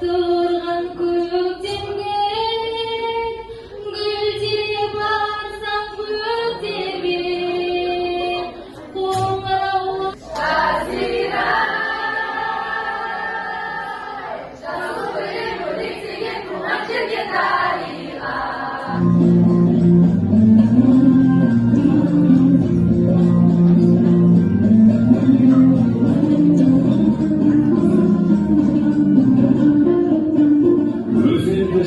тұрған көктемге гүл теріп барсам көктемге қоңырауы Жазирай жасыл гүлі бөлектеген туған жерге дариға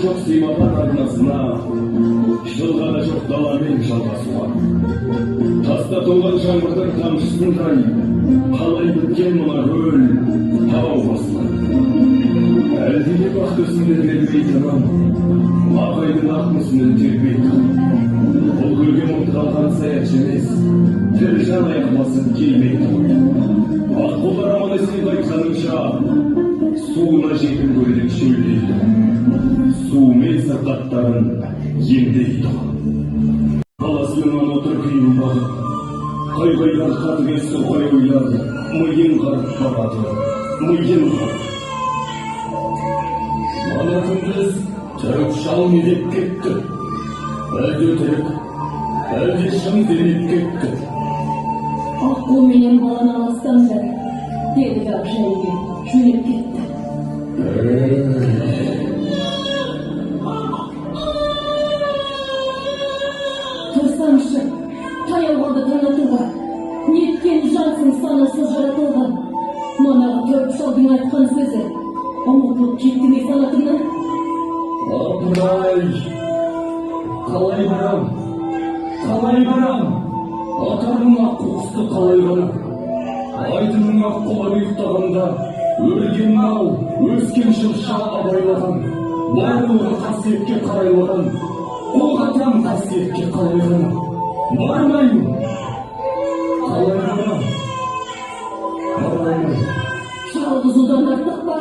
жоқ сыймаған арнасына жылғаны жоқ даламен жалғасуға таста толған жаңбырдың тамшысындай қалай біткен мына көл тау басына әлде де бақ төсінде тербей тұрам ағайдың ақ мүсінін тербей тұрам бұл көлге мұңды қалған саятшы емес тірі жан аяқ басып келмей тұр ақ қолдар аман есен айтқаныңша суына жетім көлдің шөлдейді суымен сырқаттарын емдейді баласынан отыр қиын бағып қай-қайдан қатыгез сұрқай ойлар миын қарып барады миын қарып мана күндіз түрік шал не деп кетті әлде өтірік әлде шын демеп кетті аққу менен баланы аластаңдар деді ақжайымен жөнеп кетті тұрсаңшы таяу қалды таратуға неткен жансың санасыз жаратылған манағы төрт шалдың айтқан сөзі ұмытылып кетті ме санатыңнан апыр-ай қалай барам атардың аққу құсты қалай барам айдының аққуға ұйықтағанда өрген мал өскен шырша абайлаған барлығы қасиетке қарайлаған ол қатам қасиетке қалайған бармаймын қалай барам жалғыз ұлдан артық па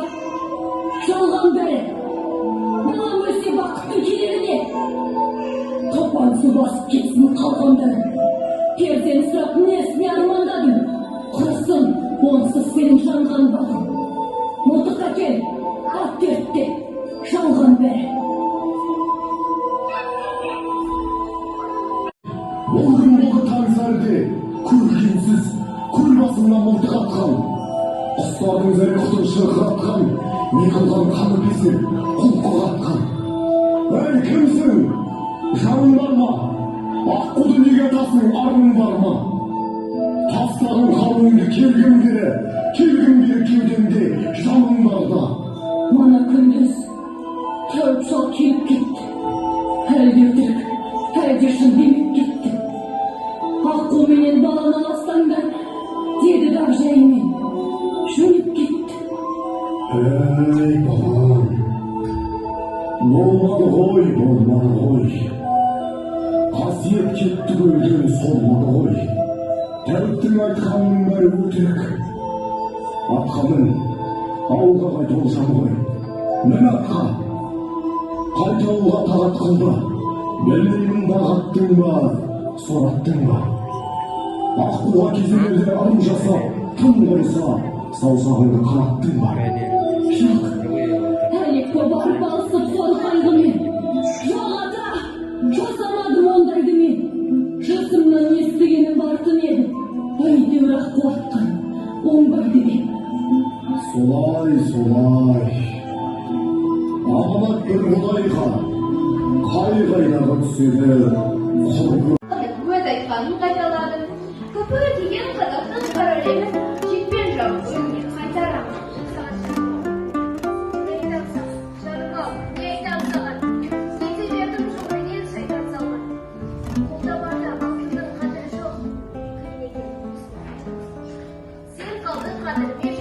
жалған бәрі балам өлсе бақыттың келері не топан су басып кетсін қалғандары перден сұрап несіне армандадың құрысын онсыз сенің жанған бағың мылтық әкел ат дертте жалған бәрі ол күн болды таң сәріде көргенсіз көл басыңнан мылтық атқан құстардың зәре-құтын шырқыратқан не қылған қаны безіп құлқы қатқан әй кімсің жаның бар ма аққуды неге атасың арың бар ма тастағың қалыңды келгім бері кеудемде жаның барда мана күндіз тәуіп шал келіп кетті әлде өтірік әлде шын демеп кетті аққу менен баланы аластаңдар деді ақжайымен жөніп кетті әй балам болмады ғой қасиет кетті көлден солмады ғой тәуіптің айтқанының бәрі өтірік атқа мін ауылға қайт ол жан ғой мін атқа қайт ауылға тағат қылды білмеймін бағаттың ба сораттың ба аққуға кезеңде ырым жасап тым құрыса саусағыңды қанаттың ба жоқ әлекпе барып алысып қорқайды мен жоқ ата жасамадым ондайды мен жасымнан естігенім бар тын еді әйтеуір аққу атқан оңбайды мен солай аманат бір құдайға қай-қайдағы түседі өз айтқанын қайталадым көпігі тиген қазақтың королеві жетпен жау өзіне қайтарамын не айтамсың жарым-ау не айтам саған ете бердім жоғайнен шайтан салған қолда барда алтынның қадірі жоқ сен қалдың қадірі